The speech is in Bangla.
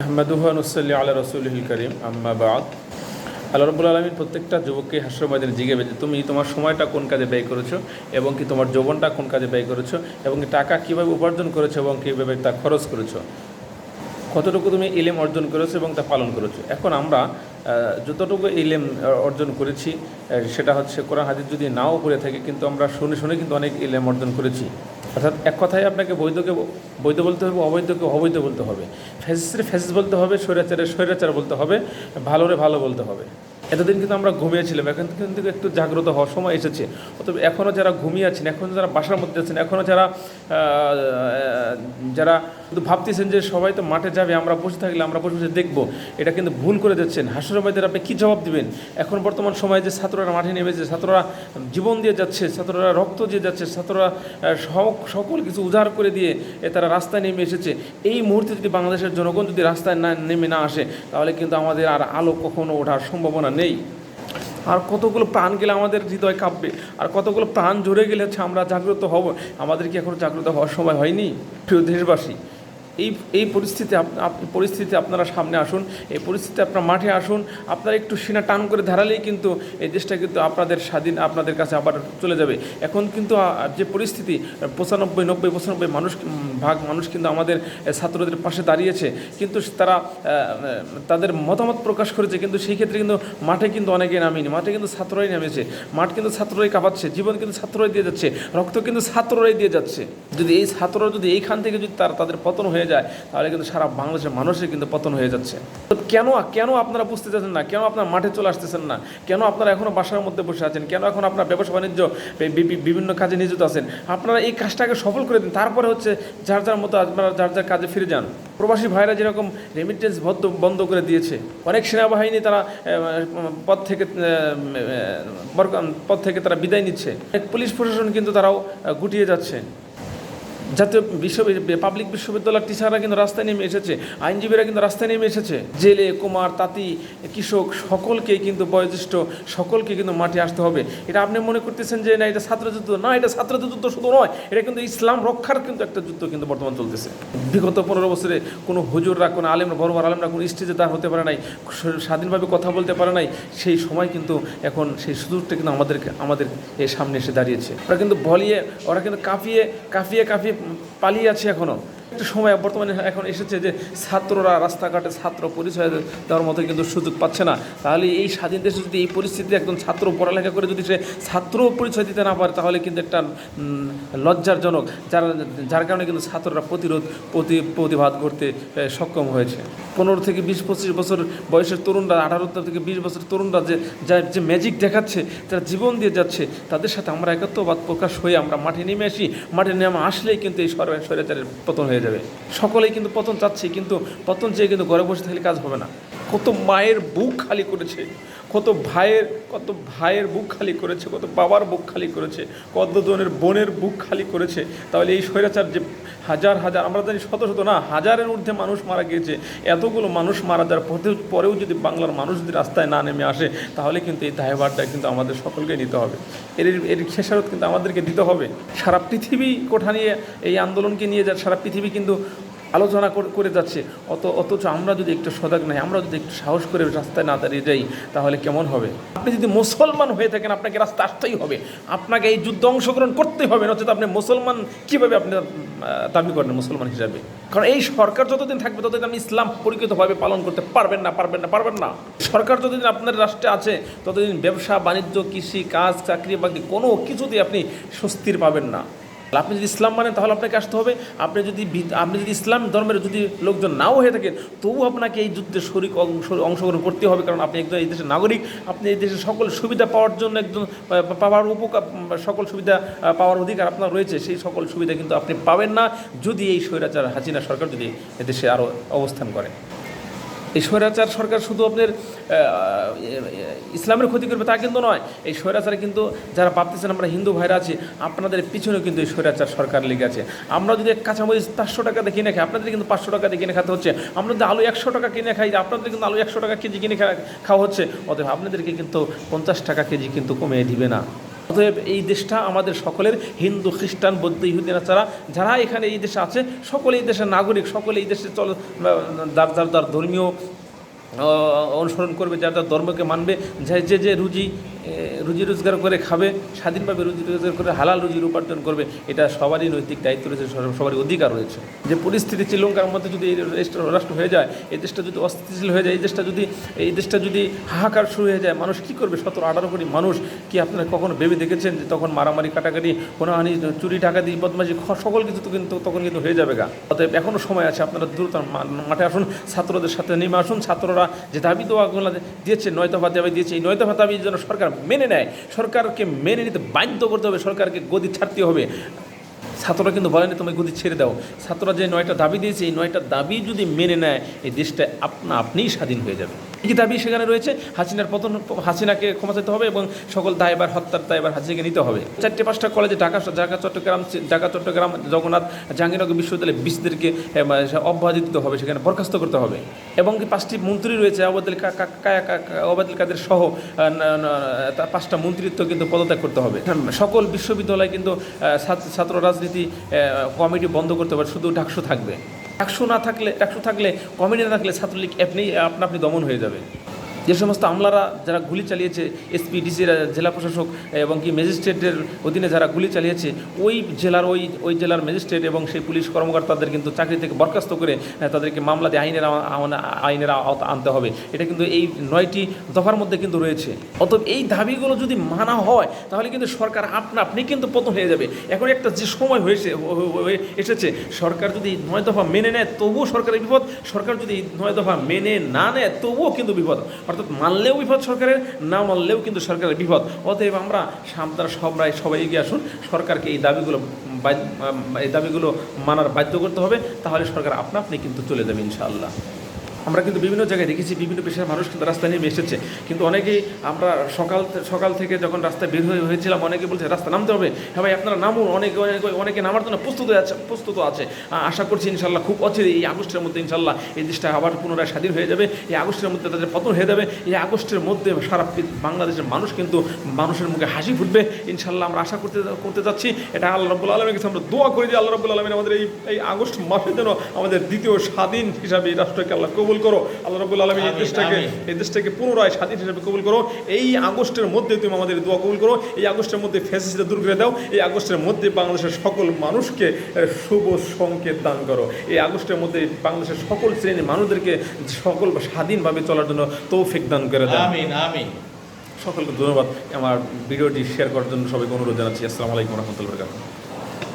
আহমাদুহু ওয়া নুসাল্লি আলা রাসূলিহিল কারীম আম্মা বা'দ। আল্লাহ রাব্বুল আলামিন প্রত্যেকটা যুবককে হাসরের ময়দানে জিজ্ঞাসা করবে যে তুমি তোমার সময়টা কোন কাজে ব্যয় করেছো এবং কি তোমার যৌবনটা কোন কাজে ব্যয় করেছো এবং কি টাকা কীভাবে উপার্জন করেছো এবং কীভাবে তা খরচ করেছো, কতটুকু তুমি ইলম অর্জন করেছো এবং তা পালন করেছো। এখন আমরা যতটুকু ইলম অর্জন করেছি সেটা হচ্ছে কোরআন হাদিস যদি নাও পড়ে থাকি, কিন্তু আমরা শুনে শুনে কিন্তু অনেক ইলম অর্জন করেছি। অর্থাৎ এক কথায় আপনাকে বৈধকে বৈধ বলতে হবে, অবৈধকে অবৈধ বলতে হবে, ফ্যাসিস্টে ফ্যাসিস্ট বলতে হবে, স্বৈরাচারে স্বৈরাচার বলতে হবে, ভালোরে ভালো বলতে হবে। এতদিন কিন্তু আমরা ঘুমিয়েছিলাম, এখন কিন্তু একটু জাগ্রত হওয়ার সময় এসেছে। অতএব এখনও যারা ঘুমিয়ে আছেন, এখনও যারা বাসার মধ্যে আছেন, এখনও যারা যারা কিন্তু ভাবতেছেন যে সবাই তো মাঠে যাবে, আমরা বসে থাকলে আমরা বসে বসে দেখবো, এটা কিন্তু ভুল করে যাচ্ছেন। হাসরের ময়দানে আপনি কী জবাব দিবেন? এখন বর্তমান সময়ে যে ছাত্ররা মাঠে নেমেছে, ছাত্ররা জীবন দিয়ে যাচ্ছে, ছাত্ররা রক্ত দিয়ে যাচ্ছে, ছাত্ররা সকল কিছু উজাড় করে দিয়ে তারা রাস্তায় নেমে এসেছে। এই মুহূর্তে যদি বাংলাদেশের জনগণ যদি রাস্তায় নেমে না আসে, তাহলে কিন্তু আমাদের আর আলো কখনো ওঠার সম্ভাবনা নেই। আর কতগুলো প্রাণ গেলে আমাদের হৃদয় কাঁপবে, আর কতগুলো প্রাণ ঝরে গেলে হচ্ছে আমরা জাগ্রত হব। আমাদের কি এখন জাগ্রত হওয়ার সময় হয়নি? প্রিয় দেশবাসী, এই পরিস্থিতি আপনারা সামনে আসুন, এই পরিস্থিতি আপনারা মাঠে আসুন। আপনারা একটু সিনা টান করে ধারালেই কিন্তু এই দেশটা কিন্তু আপনাদের স্বাধীন আপনাদের কাছে আবার চলে যাবে। এখন কিন্তু যে পরিস্থিতি 95-90-95 ভাগ মানুষ কিন্তু আমাদের ছাত্রদের পাশে দাঁড়িয়েছে, কিন্তু তারা তাদের মতামত প্রকাশ করেছে, কিন্তু সেই ক্ষেত্রে কিন্তু মাঠে কিন্তু অনেকে নামেনি, মাঠে কিন্তু ছাত্ররাই নেমেছে, মাঠ কিন্তু ছাত্ররাই কাঁপাচ্ছে, জীবন কিন্তু ছাত্ররাই দিয়ে যাচ্ছে, রক্ত কিন্তু ছাত্ররাই দিয়ে যাচ্ছে। যদি এই ছাত্ররা যদি এইখান থেকে যদি তাদের পতন হয়ে যায়, তাহলে কিন্তু সারা বাংলাদেশের মানুষের কিন্তু পতন হয়ে যাচ্ছে। তো কেন আপনারা বুঝতে চাচ্ছেন না? কেন আপনারা মাঠে চলে আসতেছেন না? কেন আপনারা এখনও বাসার মধ্যে বসে আছেন? কেন এখন আপনার ব্যবসা বাণিজ্য বিভিন্ন কাজে নিয়োজিত আছেন? আপনারা এই কাজটাকে সফল করে দিন, তারপরে হচ্ছে যার যার মতো আপনারা যার যার কাজে ফিরে যান। প্রবাসী ভাইরা যেরকম রেমিটেন্স বন্ধ করে দিয়েছে, অনেক সেনাবাহিনী তারা পদ থেকে তারা বিদায় নিচ্ছে, পুলিশ প্রশাসন কিন্তু তারাও গুটিয়ে যাচ্ছে। জাতীয় পাবলিক বিশ্ববিদ্যালয়ের টিচাররা কিন্তু রাস্তায় নেমে এসেছে, আইনজীবীরা কিন্তু রাস্তায় নেমে এসেছে, জেলে কুমার তাঁতি কৃষক সকলকে কিন্তু বয়োজ্যেষ্ঠ সকলকে কিন্তু মাঠে আসতে হবে। এটা আপনি মনে করতেছেন যে না এটা ছাত্রযুদ্ধ, না এটা ছাত্রযুদ্ধ শুধু নয়, এটা কিন্তু ইসলাম রক্ষার কিন্তু একটা যুদ্ধ কিন্তু বর্তমান চলতেছে। বিগত 15 বছরে কোনো হুজুররা, কোনো আলেমরা, বড় বড় আলেমরা কোনো স্টেজে দাঁড় হতে পারে নাই, স্বাধীনভাবে কথা বলতে পারে নাই। সেই সময় কিন্তু এখন সেই সুযোগটা কিন্তু আমাদের এই সামনে এসে দাঁড়িয়েছে। ওরা কিন্তু কাঁপিয়ে পালিয়ে আছে। এখনও একটা সময় বর্তমানে এখন এসেছে যে ছাত্ররা রাস্তাঘাটে ছাত্র পরিচয় দেওয়ার মতো কিন্তু সুযোগ পাচ্ছে না। তাহলে এই স্বাধীন দেশে যদি এই পরিস্থিতিতে একজন ছাত্র পড়ালেখা করে যদি সে ছাত্র পরিচয় দিতে না পারে, তাহলে কিন্তু একটা লজ্জারজনক, যার কারণে কিন্তু ছাত্ররা প্রতিবাদ করতে সক্ষম হয়েছে। 15 থেকে 20-25 বছর বয়সের তরুণরা, 18 থেকে 20 বছর তরুণরা যে ম্যাজিক দেখাচ্ছে, যারা জীবন দিয়ে যাচ্ছে, তাদের সাথে আমরা একত্ববাদ প্রকাশ হয়ে আমরা মাঠে নেমে আসি। মাঠে নেমে আসলেই কিন্তু এই স্বৈরাচারের পতন হয়ে যাবে। সকলেই কিন্তু পতন চাচ্ছে, কিন্তু পতন চেয়ে কিন্তু ঘরে বসে থাকলে কাজ হবে না। কত মায়ের বুক খালি করেছে, কত ভাইয়ের বুক খালি করেছে, কত বাবার বুক খালি করেছে, কতজনের বোনের বুক খালি করেছে। তাহলে এই স্বৈরাচার যে হাজার আমরা জানি শত না হাজারের ঊর্ধ্বে মানুষ মারা গিয়েছে, এতগুলো মানুষ মারা যাওয়ার পরেও যদি বাংলার মানুষ যদি রাস্তায় না নেমে আসে, তাহলে কিন্তু এই দায়ভারটা কিন্তু আমাদের সকলকে নিতে হবে। এর খেসারত কিন্তু আমাদেরকে দিতে হবে। সারা পৃথিবী কোঠা নিয়ে এই আন্দোলনকে নিয়ে সারা পৃথিবী কিন্তু আলোচনা করে যাচ্ছে। অথচ আমরা যদি একটু সজাগ নাই, আমরা যদি একটু সাহস করে রাস্তায় না দাঁড়িয়ে যাই, তাহলে কেমন হবে? আপনি যদি মুসলমান হয়ে থাকেন, আপনাকে রাস্তা আসতেই হবে, আপনাকে এই যুদ্ধে অংশগ্রহণ করতেই হবে, নচেত আপনি মুসলমান কীভাবে আপনি দাবি করেন মুসলমান হিসাবে? কারণ এই সরকার যতদিন থাকবে ততদিন আপনি ইসলাম পরিকৃতভাবে পালন করতে পারবেন না। সরকার যতদিন আপনার রাষ্ট্রে আছে, ততদিন ব্যবসা বাণিজ্য, কৃষি কাজ, চাকরি বাকরি কোনো কিছুতেই আপনি স্বস্তির পাবেন না। আপনি যদি ইসলাম মানেন, তাহলে আপনাকে আসতে হবে। আপনি যদি ইসলাম ধর্মের যদি লোকজন নাও হয়ে থাকেন, তবু আপনাকে এই যুদ্ধে অংশগ্রহণ করতে হবে, কারণ আপনি একজন এই দেশের নাগরিক। আপনি এই দেশের সকল সুবিধা পাওয়ার জন্য সকল সুবিধা পাওয়ার অধিকার আপনার রয়েছে। সেই সকল সুবিধা কিন্তু আপনি পাবেন না যদি এই স্বৈরাচার হাসিনা সরকার যদি এদেশে আরও অবস্থান করে। এই স্বৈরাচার সরকার শুধু আপনার ইসলামের ক্ষতি করবে তা কিন্তু নয়। এই স্বৈরাচারে কিন্তু যারা ভাবতেছেন আমরা হিন্দু ভাইরা আছি, আপনাদের পিছনেও কিন্তু এই স্বৈরাচার সরকার লেগে আছে। আমরা যদি কাঁচামরিচ 500 টাকাতে কিনে খাই, আপনাদের কিন্তু 500 টাকাতে কিনে খেতে হচ্ছে। আমরা যদি আলু 100 টাকা কিনে খাই, আপনাদের কিন্তু আলু 100 টাকা কেজি কিনে খাওয়া হচ্ছে। অতএব আপনাদেরকে কিন্তু 50 টাকা কেজি কিন্তু কমিয়ে দিবে না। অতএব এই দেশটা আমাদের সকলের, হিন্দু, খ্রিস্টান, বৌদ্ধ, ইহুদি, নাসারা যারা এখানে এই দেশে আছে সকলে এই দেশের নাগরিক, সকলে এই দেশে যার ধর্মীয় অনুসরণ করবে, যার যার ধর্মকে মানবে, যে রুজি রোজগার করে খাবে, স্বাধীনভাবে রুজি রোজগার করে হালাল রুজির উপার্জন করবে, এটা সবারই নৈতিক দায়িত্ব রয়েছে, সবারই অধিকার রয়েছে। যে পরিস্থিতি শ্রীলঙ্কার মধ্যে যদি এই রাষ্ট্র হয়ে যায়, এই দেশটা যদি অস্থিতিশীল হয়ে যায়, এই দেশটা যদি হাহাকার শুরু হয়ে যায়, মানুষ কী করবে? 17-18 কোটি মানুষ কি আপনারা কখনো ভেবে দেখেছেন যে তখন মারামারি, কাটাকাটি, হোনাহানি, চুরি, ডাকাতি, বদমাশি সকল কিছু তো কিন্তু তখন কিন্তু হয়ে যাবে গা। অতএব এখনও সময় আছে, আপনারা দ্রুত মাঠে আসুন, ছাত্রদের সাথে নেমে আসুন। ছাত্ররা যে দাবি দেওয়াগুলো দিয়েছে, 9 দফা দাবি দিয়েছে, এই 9 দফা দাবি যেন সরকার মেনে নেয়, সরকারকে মেনে নিতে বাধ্য করতে হবে, সরকারকে গদি ছাড়তে হবে। ছাত্ররা কিন্তু বলেনি তুমি গদি ছেড়ে দাও, ছাত্ররা যে 9টা দাবি দিয়েছে, এই 9টা দাবি যদি মেনে নেয়, এই দেশটা আপনিই স্বাধীন হয়ে যাবে। কী দাবি সেখানে রয়েছে? হাসিনাকে ক্ষমা চাইতে হবে এবং সকল দায়ভার, হত্যার দায়ভার হাসিনাকে নিতে হবে। 4-5টা কলেজে ঢাকা, চট্টগ্রাম, জগন্নাথ, জাহাঙ্গীরনগর বিশ্ববিদ্যালয়ে বিশদেরকে অব্যাহতি দিতে হবে, সেখানে বরখাস্ত করতে হবে। এবং কি 5টি মন্ত্রী রয়েছে, ওবায়দুল কাদের সহ 5টা মন্ত্রিত্ব কিন্তু পদত্যাগ করতে হবে। সকল বিশ্ববিদ্যালয়ে কিন্তু ছাত্র রাজনীতি কমিটি বন্ধ করতে হবে, শুধু ডাকসু থাকবে। ডাকসু থাকলে কমিটি না থাকলে ছাত্রলীগ আপনি দমন হয়ে যাবে। যে সমস্ত আমলারা যারা গুলি চালিয়েছে, এসপি, ডিসিরা, জেলা প্রশাসক এবং কি ম্যাজিস্ট্রেটের অধীনে যারা গুলি চালিয়েছে, ওই জেলার ম্যাজিস্ট্রেট এবং সেই পুলিশ কর্মকর্তাদের কিন্তু চাকরি থেকে বরখাস্ত করে তাদেরকে মামলা দিয়ে আইনের আওতা আনতে হবে। এটা কিন্তু এই 9টি দফার মধ্যে কিন্তু রয়েছে। অতএব এই দাবিগুলো যদি মানা হয় তাহলে কিন্তু সরকার আপনি কিন্তু পতন হয়ে যাবে। এখন একটা যে সময় এসেছে, সরকার যদি 9 দফা মেনে নেয় তবুও সরকারের বিপদ, সরকার যদি 9 দফা মেনে না নেয় তবুও কিন্তু বিপদ। অর্থাৎ মানলেও বিপদ সরকারের, না মানলেও কিন্তু সরকারের বিপদ। অতএব আমরা সবাই এগিয়ে আসুন, সরকারকে এই দাবিগুলো মানার বাধ্য করতে হবে, তাহলে সরকার আপনি কিন্তু চলে যাবে ইনশাআল্লাহ। আমরা কিন্তু বিভিন্ন জায়গায় দেখেছি, বিভিন্ন পেশার মানুষ কিন্তু রাস্তায় নেমে এসেছে, কিন্তু অনেকেই আমরা সকাল থেকে যখন রাস্তায় বের হয়েছিলাম, অনেকে বলছে রাস্তা নামতে হবে। হ্যাঁ ভাই, আপনারা নামুন। অনেকে নামার জন্য প্রস্তুত আছে। আশা করছি ইনশাল্লাহ খুব অচিরে এই আগস্টের মধ্যে ইনশাল্লাহ এই দেশটা আবার পুনরায় স্বাধীন হয়ে যাবে। এই আগস্টের মধ্যে তাদের পতন হয়ে যাবে। এই আগস্টের মধ্যে সারা বাংলাদেশের মানুষ কিন্তু মানুষের মুখে হাসি ফুটবে ইনশাল্লাহ। আমরা আশা করতে যাচ্ছি। এটা আল্লাহ রাব্বুল আলামিনের কাছে আমরা দোয়া করি যে আল্লাহ রাব্বুল আলামিন আমাদের এই আগস্ট মাসে যেন আমাদের দ্বিতীয় স্বাধীন হিসাবে এই রাষ্ট্রকে আল্লাহ কবুল করো। আল্লাহ রাব্বুল আলামিন এই দেশটাকে পুনরায় স্বাধীন হিসেবে কবুল করো। এই আগস্টের মধ্যে তুমি আমাদের দোয়া কবুল করো। এই আগস্টের মধ্যে ফ্যাসিস্টদের দূর করে দাও। এই আগস্টের মধ্যে বাংলাদেশের সকল মানুষকে শুভ সংকেত দান করো। এই আগস্টের মধ্যে বাংলাদেশের সকল শ্রেণীর মানুষদেরকে সকল স্বাধীনভাবে চলার জন্য তৌফিক দান করে দাও। আমিন আমিন। সকলকে ধন্যবাদ। আমার ভিডিওটি শেয়ার করার জন্য সবাইকে অনুরোধ জানাচ্ছি। আসসালামু আলাইকুম ওয়া রাহমাতুল্লাহি ওয়া বারাকাতুহু।